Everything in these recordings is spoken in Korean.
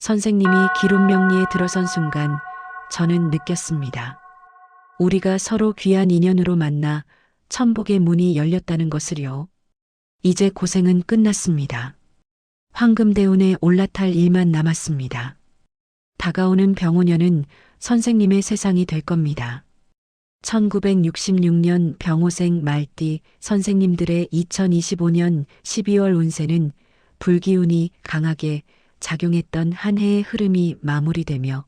선생님이 기론명리에 들어선 순간 저는 느꼈습니다. 우리가 서로 귀한 인연으로 만나 천복의 문이 열렸다는 것을요. 이제 고생은 끝났습니다. 황금대운에 올라탈 일만 남았습니다. 다가오는 병오년은 선생님의 세상이 될 겁니다. 1966년 병오생 말띠 선생님들의 2025년 12월 운세는 불기운이 강하게 작용했던 한 해의 흐름이 마무리되며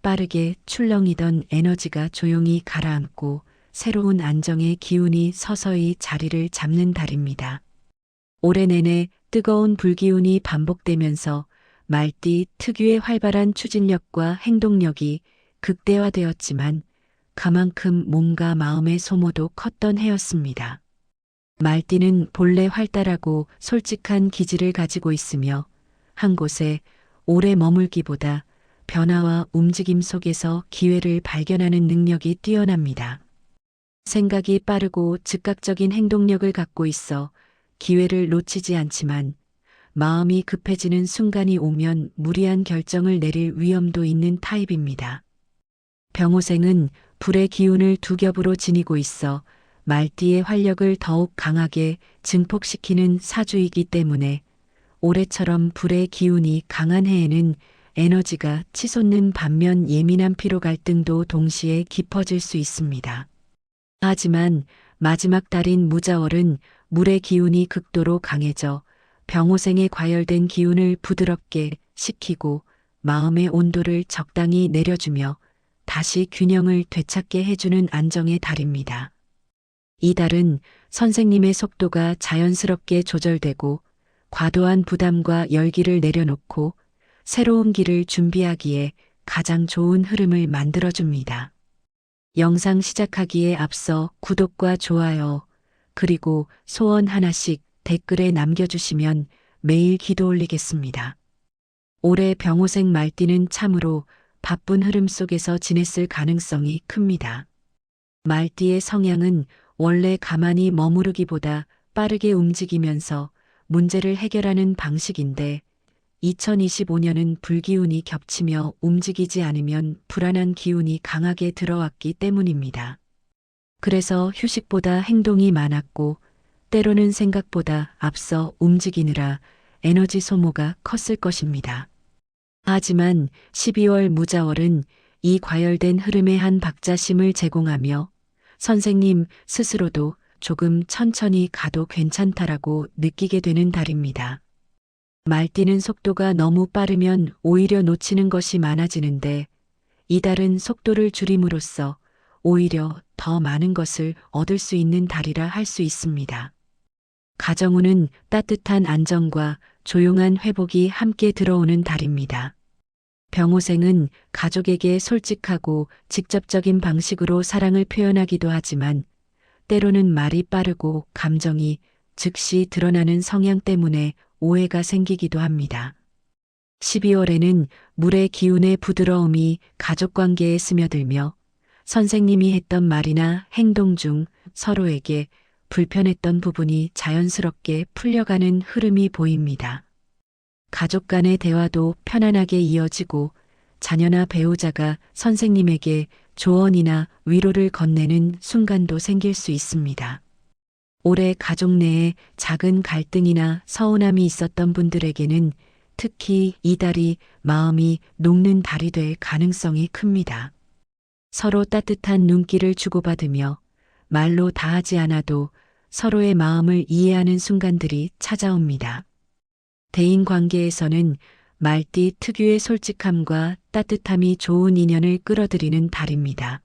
빠르게 출렁이던 에너지가 조용히 가라앉고 새로운 안정의 기운이 서서히 자리를 잡는 달입니다. 올해 내내 뜨거운 불기운이 반복되면서 말띠 특유의 활발한 추진력과 행동력이 극대화되었지만 그만큼 몸과 마음의 소모도 컸던 해였습니다. 말띠는 본래 활달하고 솔직한 기질을 가지고 있으며 한 곳에 오래 머물기보다 변화와 움직임 속에서 기회를 발견하는 능력이 뛰어납니다. 생각이 빠르고 즉각적인 행동력을 갖고 있어 기회를 놓치지 않지만 마음이 급해지는 순간이 오면 무리한 결정을 내릴 위험도 있는 타입입니다. 병오생은 불의 기운을 두 겹으로 지니고 있어 말띠의 활력을 더욱 강하게 증폭시키는 사주이기 때문에 올해처럼 불의 기운이 강한 해에는 에너지가 치솟는 반면 예민한 피로 갈등도 동시에 깊어질 수 있습니다. 하지만 마지막 달인 무자월은 물의 기운이 극도로 강해져 병오생의 과열된 기운을 부드럽게 식히고 마음의 온도를 적당히 내려주며 다시 균형을 되찾게 해주는 안정의 달입니다. 이 달은 선생님의 속도가 자연스럽게 조절되고 과도한 부담과 열기를 내려놓고 새로운 길을 준비하기에 가장 좋은 흐름을 만들어줍니다. 영상 시작하기에 앞서 구독과 좋아요, 그리고 소원 하나씩 댓글에 남겨주시면 매일 기도 올리겠습니다. 올해 병오생 말띠는 참으로 바쁜 흐름 속에서 지냈을 가능성이 큽니다. 말띠의 성향은 원래 가만히 머무르기보다 빠르게 움직이면서 문제를 해결하는 방식인데 2025년은 불기운이 겹치며 움직이지 않으면 불안한 기운이 강하게 들어왔기 때문입니다. 그래서 휴식보다 행동이 많았고 때로는 생각보다 앞서 움직이느라 에너지 소모가 컸을 것입니다. 하지만 12월 무자월은 이 과열된 흐름에 한 박자심을 제공하며 선생님 스스로도 조금 천천히 가도 괜찮다라고 느끼게 되는 달입니다. 말뛰는 속도가 너무 빠르면 오히려 놓치는 것이 많아지는데 이 달은 속도를 줄임으로써 오히려 더 많은 것을 얻을 수 있는 달이라 할 수 있습니다. 가정운은 따뜻한 안정과 조용한 회복이 함께 들어오는 달입니다. 병오생은 가족에게 솔직하고 직접적인 방식으로 사랑을 표현하기도 하지만 때로는 말이 빠르고 감정이 즉시 드러나는 성향 때문에 오해가 생기기도 합니다. 12월에는 물의 기운의 부드러움이 가족관계에 스며들며 선생님이 했던 말이나 행동 중 서로에게 불편했던 부분이 자연스럽게 풀려가는 흐름이 보입니다. 가족 간의 대화도 편안하게 이어지고 자녀나 배우자가 선생님에게 조언이나 위로를 건네는 순간도 생길 수 있습니다. 올해 가족 내에 작은 갈등이나 서운함이 있었던 분들에게는 특히 이 달이 마음이 녹는 달이 될 가능성이 큽니다. 서로 따뜻한 눈길을 주고받으며 말로 다하지 않아도 서로의 마음을 이해하는 순간들이 찾아옵니다. 대인 관계에서는 말띠 특유의 솔직함과 따뜻함이 좋은 인연을 끌어들이는 달입니다.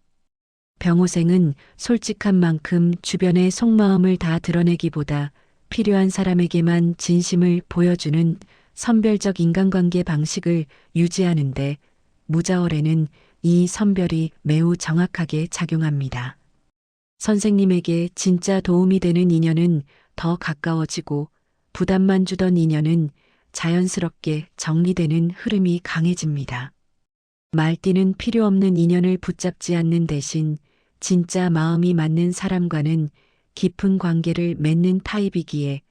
병오생은 솔직한 만큼 주변의 속마음을 다 드러내기보다 필요한 사람에게만 진심을 보여주는 선별적 인간관계 방식을 유지하는데 무자월에는 이 선별이 매우 정확하게 작용합니다. 선생님에게 진짜 도움이 되는 인연은 더 가까워지고 부담만 주던 인연은 자연스럽게 정리되는 흐름이 강해집니다. 말띠는 필요 없는 인연을 붙잡지 않는 대신 진짜 마음이 맞는 사람과는 깊은 관계를 맺는 타입이기에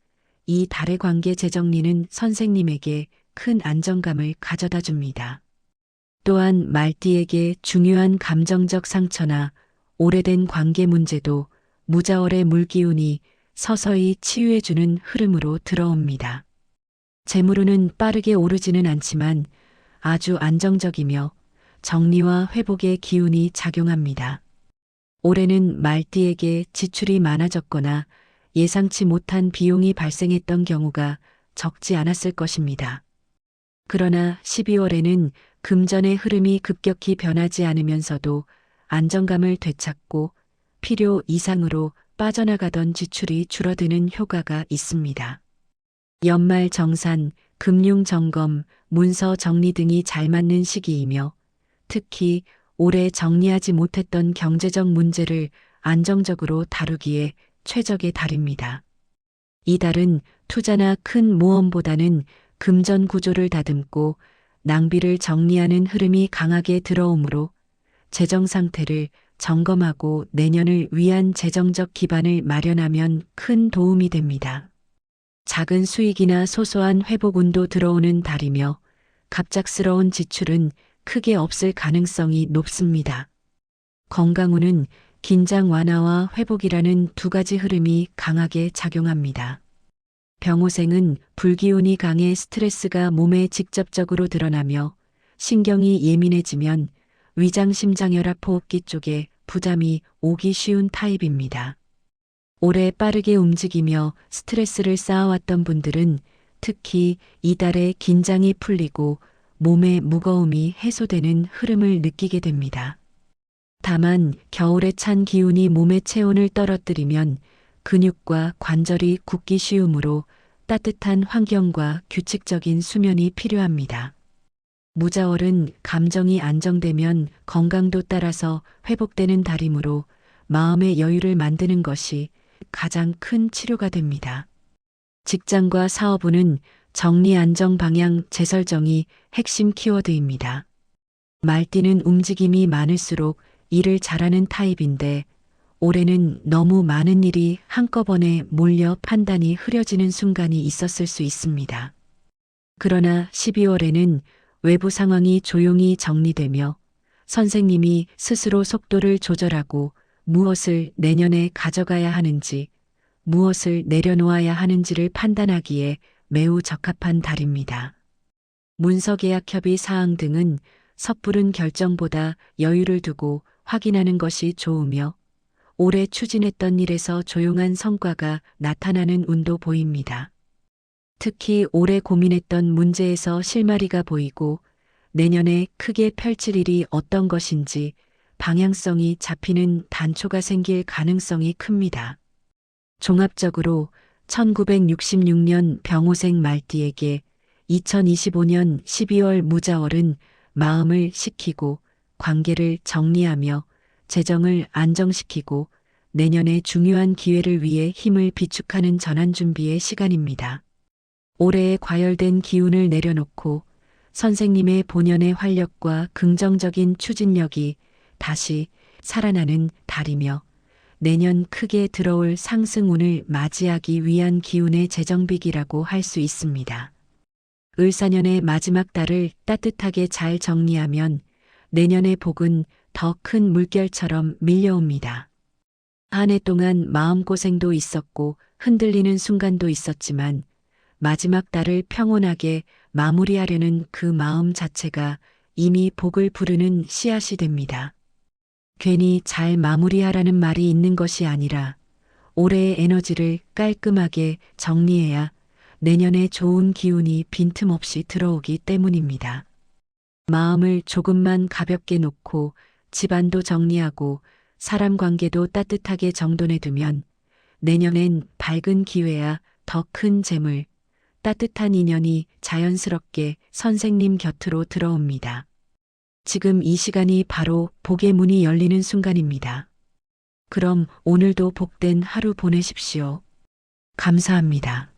이 달의 관계 재정리는 선생님에게 큰 안정감을 가져다 줍니다. 또한 말띠에게 중요한 감정적 상처나 오래된 관계 문제도 무자월의 물기운이 서서히 치유해주는 흐름으로 들어옵니다. 재물운은 빠르게 오르지는 않지만 아주 안정적이며 정리와 회복의 기운이 작용합니다. 올해는 말띠에게 지출이 많아졌거나 예상치 못한 비용이 발생했던 경우가 적지 않았을 것입니다. 그러나 12월에는 금전의 흐름이 급격히 변하지 않으면서도 안정감을 되찾고 필요 이상으로 빠져나가던 지출이 줄어드는 효과가 있습니다. 연말 정산, 금융 점검, 문서 정리 등이 잘 맞는 시기이며 특히 올해 정리하지 못했던 경제적 문제를 안정적으로 다루기에 최적의 달입니다. 이 달은 투자나 큰 모험보다는 금전 구조를 다듬고 낭비를 정리하는 흐름이 강하게 들어오므로 재정 상태를 점검하고 내년을 위한 재정적 기반을 마련하면 큰 도움이 됩니다. 작은 수익이나 소소한 회복운도 들어오는 달이며 갑작스러운 지출은 크게 없을 가능성이 높습니다. 건강운은 긴장 완화와 회복이라는 두 가지 흐름이 강하게 작용합니다. 병호생은 불기운이 강해 스트레스가 몸에 직접적으로 드러나며 신경이 예민해지면 위장심장혈압 호흡기 쪽에 부담이 오기 쉬운 타입입니다. 올해 빠르게 움직이며 스트레스를 쌓아왔던 분들은 특히 이달에 긴장이 풀리고 몸의 무거움이 해소되는 흐름을 느끼게 됩니다. 다만 겨울에 찬 기운이 몸의 체온을 떨어뜨리면 근육과 관절이 굳기 쉬우므로 따뜻한 환경과 규칙적인 수면이 필요합니다. 무자월은 감정이 안정되면 건강도 따라서 회복되는 달이므로 마음의 여유를 만드는 것이 가장 큰 치료가 됩니다. 직장과 사업운은 정리 안정 방향 재설정이 핵심 키워드입니다. 말띠는 움직임이 많을수록 일을 잘하는 타입인데 올해는 너무 많은 일이 한꺼번에 몰려 판단이 흐려지는 순간이 있었을 수 있습니다. 그러나 12월에는 외부 상황이 조용히 정리되며 선생님이 스스로 속도를 조절하고 무엇을 내년에 가져가야 하는지, 무엇을 내려놓아야 하는지를 판단하기에 매우 적합한 달입니다. 문서 계약 협의 사항 등은 섣부른 결정보다 여유를 두고 확인하는 것이 좋으며 올해 추진했던 일에서 조용한 성과가 나타나는 운도 보입니다. 특히 올해 고민했던 문제에서 실마리가 보이고 내년에 크게 펼칠 일이 어떤 것인지 방향성이 잡히는 단초가 생길 가능성이 큽니다. 종합적으로 1966년 병호생 말띠에게 2025년 12월 무자월은 마음을 식히고 관계를 정리하며 재정을 안정시키고 내년의 중요한 기회를 위해 힘을 비축하는 전환 준비의 시간입니다. 올해의 과열된 기운을 내려놓고 선생님의 본연의 활력과 긍정적인 추진력이 다시 살아나는 달이며 내년 크게 들어올 상승운을 맞이하기 위한 기운의 재정비기라고 할 수 있습니다. 을사년의 마지막 달을 따뜻하게 잘 정리하면 내년의 복은 더 큰 물결처럼 밀려옵니다. 한 해 동안 마음고생도 있었고 흔들리는 순간도 있었지만 마지막 달을 평온하게 마무리하려는 그 마음 자체가 이미 복을 부르는 씨앗이 됩니다. 괜히 잘 마무리하라는 말이 있는 것이 아니라 올해의 에너지를 깔끔하게 정리해야 내년에 좋은 기운이 빈틈없이 들어오기 때문입니다. 마음을 조금만 가볍게 놓고 집안도 정리하고 사람 관계도 따뜻하게 정돈해 두면 내년엔 밝은 기회야 더 큰 재물, 따뜻한 인연이 자연스럽게 선생님 곁으로 들어옵니다. 지금 이 시간이 바로 복의 문이 열리는 순간입니다. 그럼 오늘도 복된 하루 보내십시오. 감사합니다.